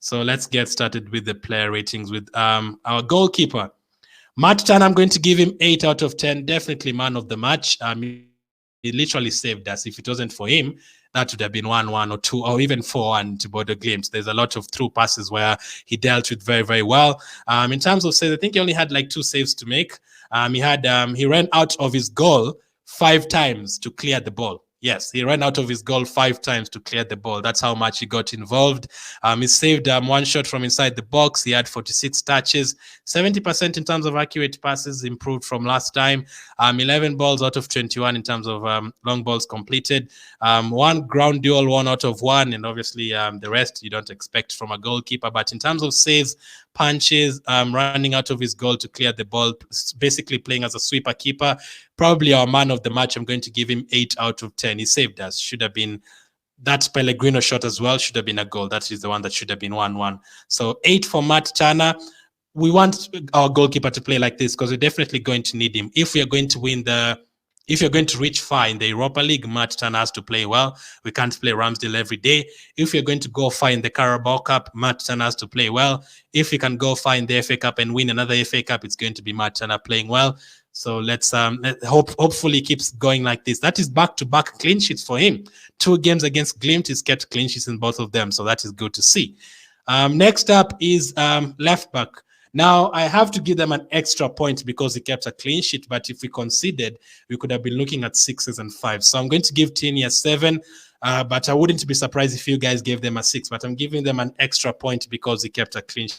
So let's get started with the player ratings with our goalkeeper. Matt Turner, I'm going to give him 8 out of 10. Definitely man of the match. He literally saved us. If it wasn't for him, that would have been 1-1 or 2 or even 4-1 to Bodo Glimt. There's a lot of through passes where he dealt with very, very well. In terms of saves, I think he only had like 2 saves to make. He ran out of his goal 5 times to clear the ball. Yes, he ran out of his goal 5 times to clear the ball. That's how much he got involved. He saved 1 shot from inside the box. He had 46 touches, 70% in terms of accurate passes, improved from last time. 11 balls out of 21 in terms of long balls completed. 1 ground duel, 1 out of 1, and obviously the rest you don't expect from a goalkeeper. But in terms of saves, punches, running out of his goal to clear the ball, basically playing as a sweeper keeper, probably our man of the match. I'm going to give him 8 out of 10. He saved us. Should have been that Pellegrino shot as well. Should have been a goal. That is the one that should have been 1-1. So 8 for Matt Turner. We want our goalkeeper to play like this because we're definitely going to need him. If we are going to win if you're going to reach far in the Europa League, Matt Turner has to play well. We can't play Ramsdale every day. If you're going to go far in the Carabao Cup, Matt Turner has to play well. If you can go far in the FA Cup and win another FA Cup, it's going to be Matt Turner playing well. So let's hopefully he keeps going like this. That is back-to-back clean sheets for him. 2 games against Glimt, he's kept clean sheets in both of them. So that is good to see. Next up is left back. Now, I have to give them an extra point because he kept a clean sheet, but if we conceded, we could have been looking at 6s and 5s. So I'm going to give Tierney a 7, but I wouldn't be surprised if you guys gave them a 6, but I'm giving them an extra point because he kept a clean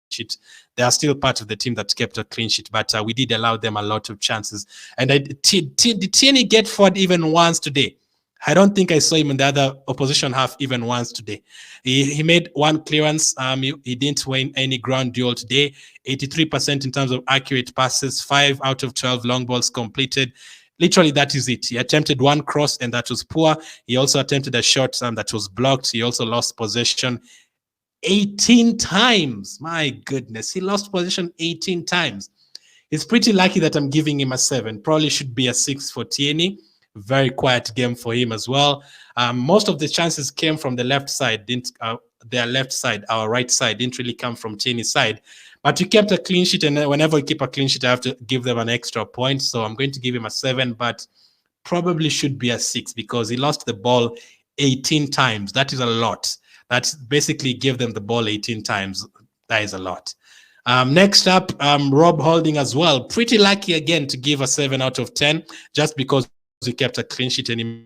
sheet. They are still part of the team that kept a clean sheet, but we did allow them a lot of chances. And did Tierney get forward even once today? I don't think I saw him in the other opposition half even once today. He made 1 clearance. He didn't win any ground duel today. 83% in terms of accurate passes, 5 out of 12 long balls completed. Literally, that is it. He attempted 1 cross, and that was poor. He also attempted a shot that was blocked. He also lost possession 18 times. My goodness, he lost possession 18 times. It's pretty lucky that I'm giving him a 7. Probably should be a 6 for Tierney. Very quiet game for him as well. Most of the chances came from the left side, their left side, our right side, didn't really come from Tierney's side. But we kept a clean sheet, and whenever we keep a clean sheet, I have to give them an extra point. So I'm going to give him a 7, but probably should be a 6 because he lost the ball 18 times. That is a lot. That basically gave them the ball 18 times. That is a lot. Next up, Rob Holding as well. Pretty lucky again to give a 7 out of 10 just because he kept a clean sheet and he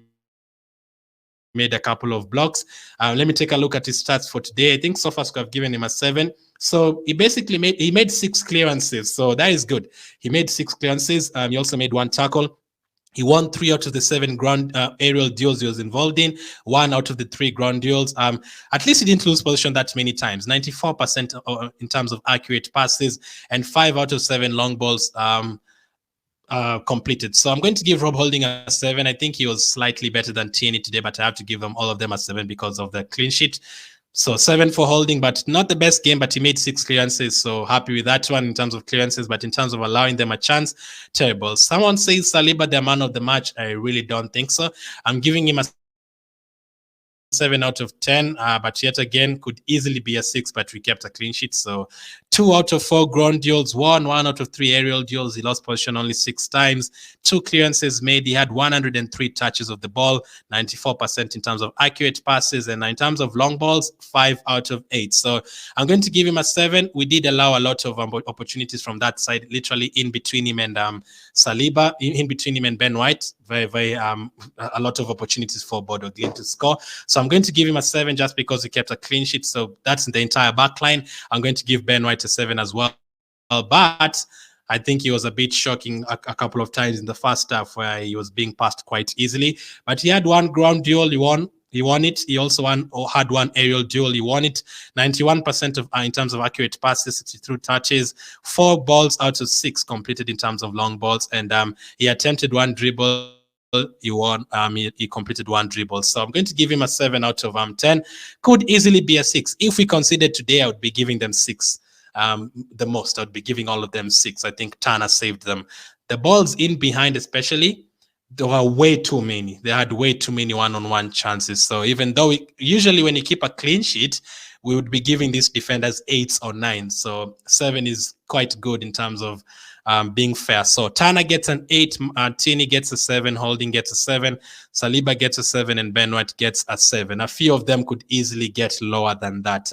made a couple of blocks. Let me take a look at his stats for today. I think so far I've given him a 7. So he basically made 6 clearances. So that is good. He made 6 clearances. He also made 1 tackle. He won 3 out of the 7 ground aerial duels he was involved in, 1 out of the 3 ground duels. At least he didn't lose position that many times, 94% in terms of accurate passes, and 5 out of 7 long balls completed. So I'm going to give Rob Holding a 7. I think he was slightly better than Tierney today, but I have to give them all of them a 7 because of the clean sheet. So 7 for Holding, but not the best game, but he made 6 clearances. So happy with that one in terms of clearances, but in terms of allowing them a chance, terrible. Someone says Saliba, the man of the match. I really don't think so. I'm giving him a 7 out of 10, but yet again could easily be a 6, but we kept a clean sheet. So 2 out of 4 ground duels, 1 out of 3 aerial duels. He lost position only 6 times, 2 clearances made. He had 103 touches of the ball, 94% in terms of accurate passes, and in terms of long balls, 5 out of 8. So I'm going to give him a 7. We did allow a lot of opportunities from that side, literally in between him and Saliba, in between him and Ben White. Very, a lot of opportunities for Bodo Glimt to score. So I'm going to give him a 7 just because he kept a clean sheet. So that's the entire back line. I'm going to give Ben White a 7 as well. But I think he was a bit shocking a couple of times in the first half where he was being passed quite easily. But he had 1 ground duel, he won it. He also had 1 aerial duel, he won it. 91% of in terms of accurate passes through touches, 4 balls out of 6 completed in terms of long balls, and he attempted 1 dribble. He won. He completed 1 dribble. So I'm going to give him a 7 out of 10. Could easily be a 6. If we considered today, I would be giving them 6. The most, I would be giving all of them 6. I think Turner saved them. The balls in behind, especially, there were way too many. They had way too many one-on-one chances. So even though usually when you keep a clean sheet, we would be giving these defenders 8s or 9s. So 7 is quite good in terms of being fair. So Tana gets an 8, Tini gets a 7, Holding gets a 7, Saliba gets a 7, and Ben White gets a 7. A few of them could easily get lower than that.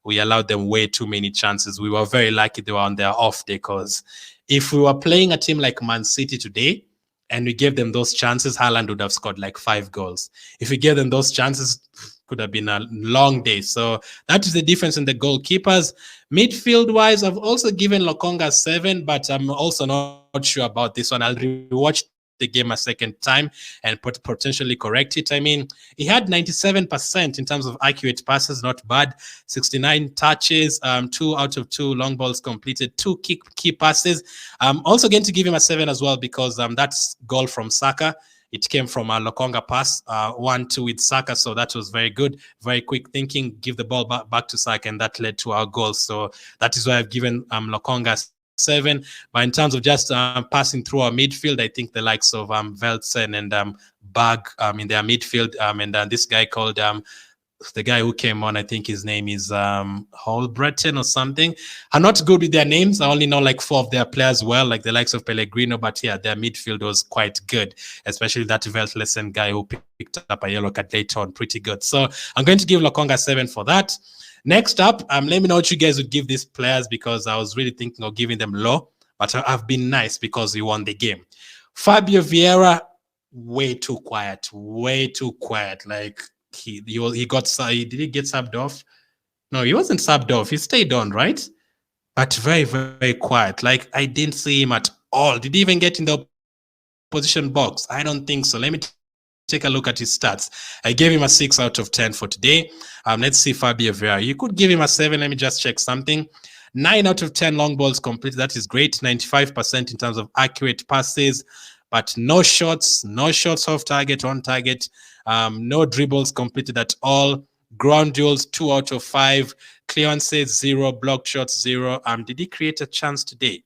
We allowed them way too many chances. We were very lucky they were on their off day, because if we were playing a team like Man City today and we gave them those chances, Haaland would have scored like 5 goals. If we gave them those chances, could have been a long day. So that is the difference in the goalkeepers. Midfield-wise, I've also given Lokonga 7, but I'm also not sure about this one. I'll rewatch the game a second time and potentially correct it. I mean, he had 97% in terms of accurate passes, not bad. 69 touches, 2 out of 2 long balls completed, 2 key passes. I'm also going to give him a 7 as well, because that's goal from Saka. It came from a Lokonga pass, 1-2 with Saka, so that was very good. Very quick thinking, give the ball back to Saka, and that led to our goal. So that is why I've given Lokonga 7. But in terms of just passing through our midfield, I think the likes of Veltsen and Bag in their midfield, and this guy called the guy who came on, I think his name is Holbreton or something. I'm not good with their names. I only know like 4 of their players well, like the likes of Pellegrino, but yeah, their midfield was quite good, especially that Veltlesen guy who picked up a yellow card later on, pretty good. So I'm going to give Lokonga 7 for that. Next up, let me know what you guys would give these players, because I was really thinking of giving them low, but I've been nice because we won the game. Fabio Vieira, way too quiet, like he got, did he get subbed off? No, he wasn't subbed off. He stayed on, right? But very, very quiet. Like, I didn't see him at all. Did he even get in the opposition box? I don't think so. Let me take a look at his stats. I gave him a 6 out of 10 for today. Let's see Fabio Vieira. You could give him a 7. Let me just check something. 9 out of 10 long balls completed. That is great. 95% in terms of accurate passes, but no shots off target, on target. No dribbles completed at all. Ground duels, 2 out of 5. Clearances, 0. Blocked shots, 0. Did he create a chance today?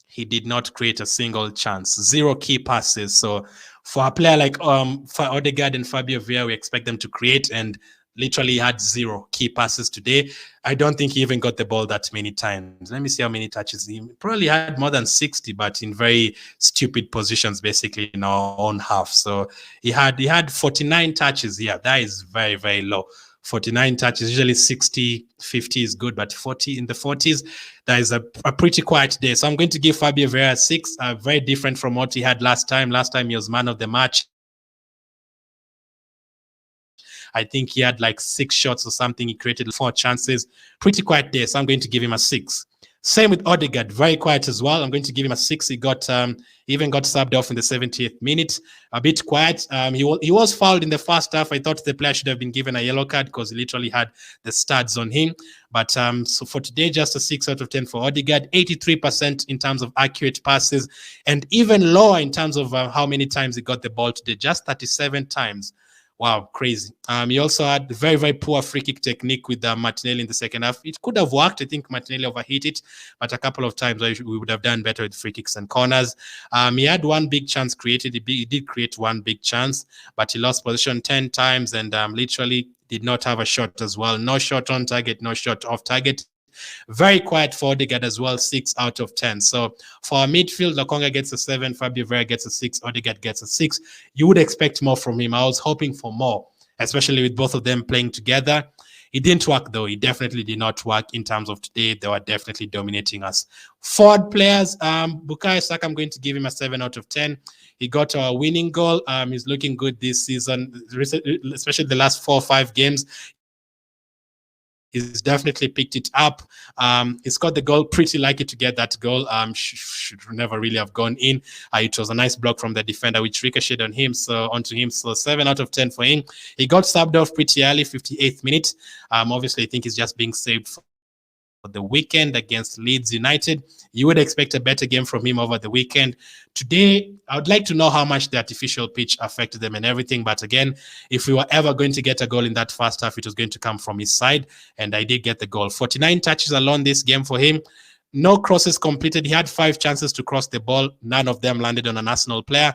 He did not create a single chance. 0 key passes. So for a player like for Odegaard and Fabio Vieira, we expect them to create, and literally had 0 key passes today. I don't think he even got the ball that many times. Let me see how many touches. He probably had more than 60, but in very stupid positions, basically in our own half. So he had 49 touches here. That is very, very low. 49 touches, usually 60, 50 is good, but 40 in the 40s, that is a pretty quiet day. So I'm going to give Fabio Vieira 6, very different from what he had last time. Last time he was man of the match. I think he had like 6 shots or something. He created 4 chances. Pretty quiet day, so I'm going to give him a 6. Same with Odegaard, very quiet as well. I'm going to give him a 6. He got even got subbed off in the 70th minute. A bit quiet. He was fouled in the first half. I thought the player should have been given a yellow card because he literally had the studs on him. But so for today, just a 6 out of 10 for Odegaard. 83% in terms of accurate passes, and even lower in terms of how many times he got the ball today. Just 37 times. Wow, crazy. He also had very, very poor free kick technique with Martinelli in the second half. It could have worked. I think Martinelli overhit it, but a couple of times we would have done better with free kicks and corners. He had 1 big chance created. He did create 1 big chance, but he lost position 10 times and literally did not have a shot as well. No shot on target, no shot off target. Very quiet for Odegaard as well, 6 out of 10. So for our midfield, Lokonga gets a 7, Fabio Vieira gets a 6, Odegaard gets a 6. You would expect more from him. I was hoping for more, especially with both of them playing together. It didn't work, though. It definitely did not work in terms of today. They were definitely dominating us. Forward players, Bukayo Saka, I'm going to give him a 7 out of 10. He got a winning goal. He's looking good this season, especially the last 4 or 5 games. He's definitely picked it up. He scored the goal, pretty lucky to get that goal. Should never really have gone in. It was a nice block from the defender, which ricocheted on him, onto him. So 7 out of 10 for him. He got subbed off pretty early, 58th minute. Obviously, I think he's just being saved for the weekend against Leeds United. You would expect a better game from him over the weekend. Today, I would like to know how much the artificial pitch affected them and everything. But again, if we were ever going to get a goal in that first half, it was going to come from his side. And I did get the goal. 49 touches alone this game for him. No crosses completed. He had 5 chances to cross the ball. None of them landed on an Arsenal player.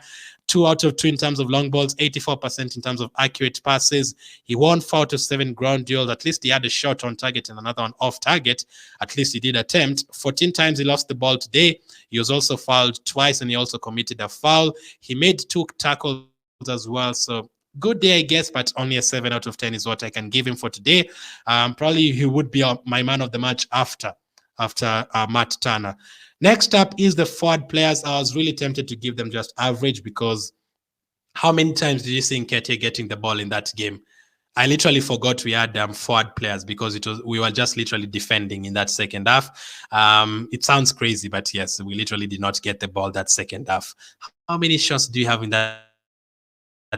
2 out of 2 in terms of long balls, 84% in terms of accurate passes. He won 4 out of 7 ground duels. At least he had a shot on target and another one off target. At least he did attempt. 14 times he lost the ball today. He was also fouled twice, and he also committed a foul. He made 2 tackles as well. So good day, I guess, but only a 7 out of 10 is what I can give him for today. Probably he would be my man of the match after Matt Turner. Next up is the forward players. I was really tempted to give them just average, because how many times did you see Nketiah getting the ball in that game? I literally forgot we had forward players, because we were just literally defending in that second half. It sounds crazy, but yes, we literally did not get the ball that second half. How many shots do you have in that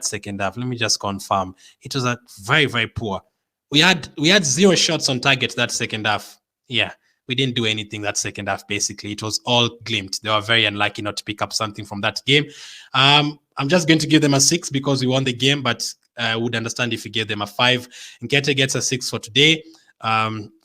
second half? Let me just confirm. It was very, very poor. We had 0 shots on target that second half. Yeah. We didn't do anything that second half, basically. It was all Glimt. They were very unlucky not to pick up something from that game. I'm just going to give them a 6 because we won the game, but I would understand if we gave them a 5. Nketiah gets a 6 for today.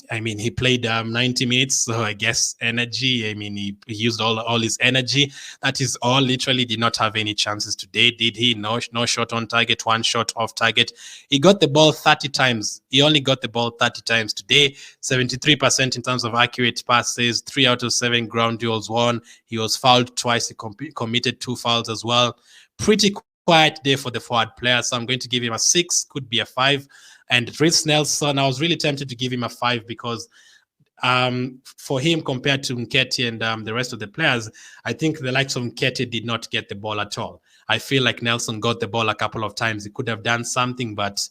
I mean, he played 90 minutes, so I guess energy. I mean, he used all his energy. That is all. Literally did not have any chances today, did he? No shot on target, 1 shot off target. He got the ball 30 times. He only got the ball 30 times today. 73% in terms of accurate passes, 3 out of 7 ground duels won. He was fouled twice. He committed 2 fouls as well. Pretty quiet day for the forward player, so I'm going to give him a 6, could be a 5. And Reece Nelson, I was really tempted to give him a 5 because for him, compared to Nketiah and the rest of the players, I think the likes of Nketiah did not get the ball at all. I feel like Nelson got the ball a couple of times. He could have done something, but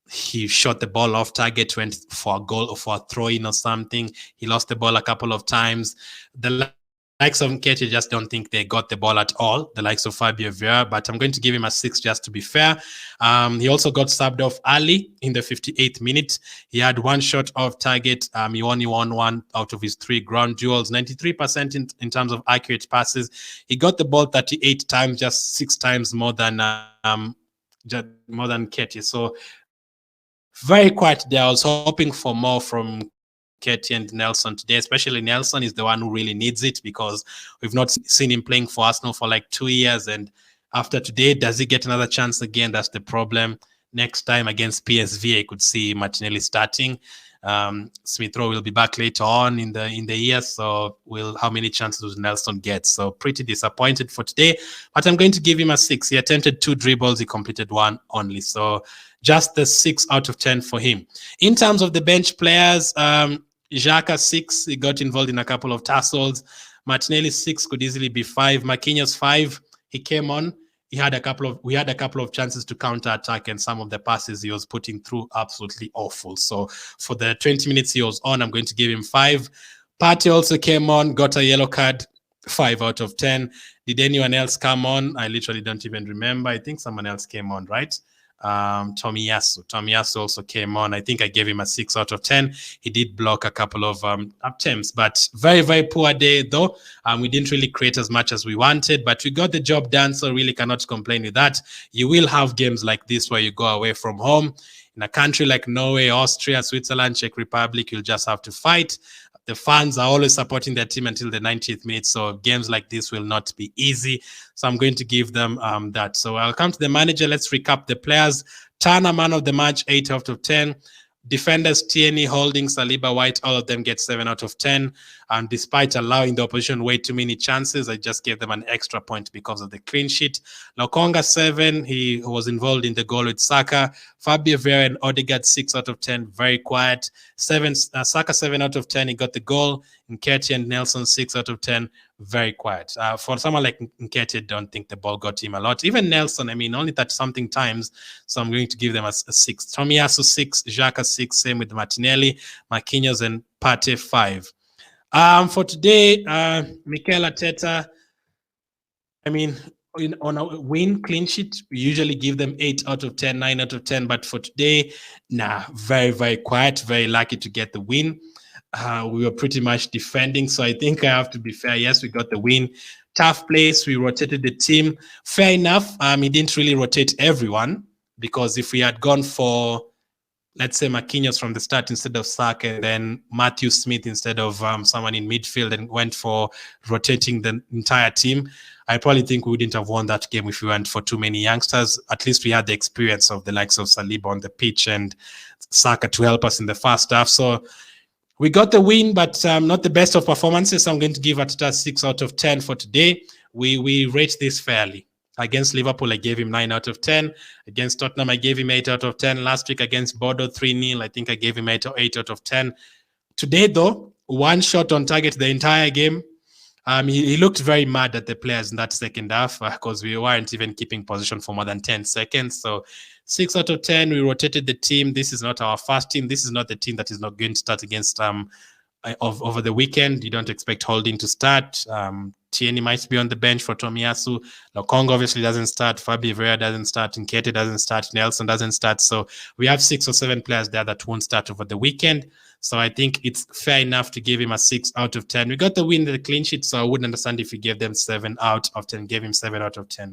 he shot the ball off target, went for a goal or for a throw-in or something. He lost the ball a couple of times. The likes of Nketiah just don't think they got the ball at all, the likes of Fabio Vieira, but I'm going to give him a 6 just to be fair. He also got subbed off early in the 58th minute. He had 1 shot off target. He only won 1 out of his 3 ground duels, 93% in terms of accurate passes. He got the ball 38 times, just 6 times more than Nketiah. So very quiet there. I was hoping for more from Nketiah and Nelson today, especially Nelson is the one who really needs it, because we've not seen him playing for Arsenal for like 2 years. And after today, does he get another chance again? That's the problem. Next time against PSV, I could see Martinelli starting. Smith Rowe will be back later on in the year, so how many chances does Nelson get? So pretty disappointed for today, but I'm going to give him a 6. He attempted 2 dribbles, he completed 1 only, so just the 6 out of 10 for him. In terms of the bench players, Saka 6, he got involved in a couple of tussles. Martinelli 6, could easily be 5. Marquinhos 5, he came on. We had a couple of chances to counter attack, and some of the passes he was putting through absolutely awful. So for the 20 minutes he was on, I'm going to give him 5. Partey also came on, got a yellow card, 5 out of 10. Did anyone else come on? I literally don't even remember. I think someone else came on, right? Tomiyasu also came on. I think I gave him a 6 out of 10. He did block a couple of attempts, but very, very poor day though. We didn't really create as much as we wanted, but we got the job done, so really cannot complain with that. You will have games like this where you go away from home. In a country like Norway, Austria, Switzerland, Czech Republic, you'll just have to fight. The fans are always supporting their team until the 90th minute, so games like this will not be easy. So I'm going to give them that. So I'll come to the manager. Let's recap the players. Turner, man of the match, 8 out of 10. Defenders, Tierney, Holding, Saliba, White, all of them get 7 out of 10. And despite allowing the opposition way too many chances, I just gave them an extra point because of the clean sheet. LOKONGA, 7. He was involved in the goal with Saka. Fabio, Vieira, and Odegaard, 6 out of 10. Very quiet. Saka, 7 out of 10. He got the goal. Nketiah and Nelson, 6 out of 10. Very quiet. For someone like Nketiah, don't think the ball got him a lot. Even Nelson, I mean, only that something times. So I'm going to give them a 6. Tomiyasu, 6. Xhaka, 6. Same with Martinelli. Marquinhos and Partey, 5. For today, Mikel Arteta, I mean, on a win clean sheet, we usually give them 8 out of 10, 9 out of 10. But for today, very, very quiet. Very lucky to get the win. We were pretty much defending, so I think I have to be fair. Yes, we got the win. Tough place. We rotated the team. Fair enough. He didn't really rotate everyone, because if we had gone for let's say Marquinhos from the start instead of Saka, and then Matthew Smith instead of someone in midfield, and went for rotating the entire team, I probably think we wouldn't have won that game if we went for too many youngsters. At least we had the experience of the likes of Saliba on the pitch and Saka to help us in the first half. So we got the win, but not the best of performances. I'm going to give Arteta 6 out of 10 for today. We rate this fairly. Against Liverpool, I gave him 9 out of 10. Against Tottenham, I gave him 8 out of 10. Last week against Bodo, 3-0, I think I gave him 8 out of 10. Today, though, one shot on target the entire game. He looked very mad at the players in that second half because we weren't even keeping position for more than 10 seconds. So 6 out of 10, we rotated the team. This is not our first team. This is not the team that is not going to start against over the weekend. You don't expect Holding to start. Tierney might be on the bench for Tomiyasu. LOKONGA obviously doesn't start. FABIO VIEIRA doesn't start. Nketiah doesn't start. Nelson doesn't start. So we have 6 or 7 players there that won't start over the weekend. So I think it's fair enough to give him a 6 out of 10. We got the win, the clean sheet, so I wouldn't understand if we gave them 7 out of 10. Gave him 7 out of 10.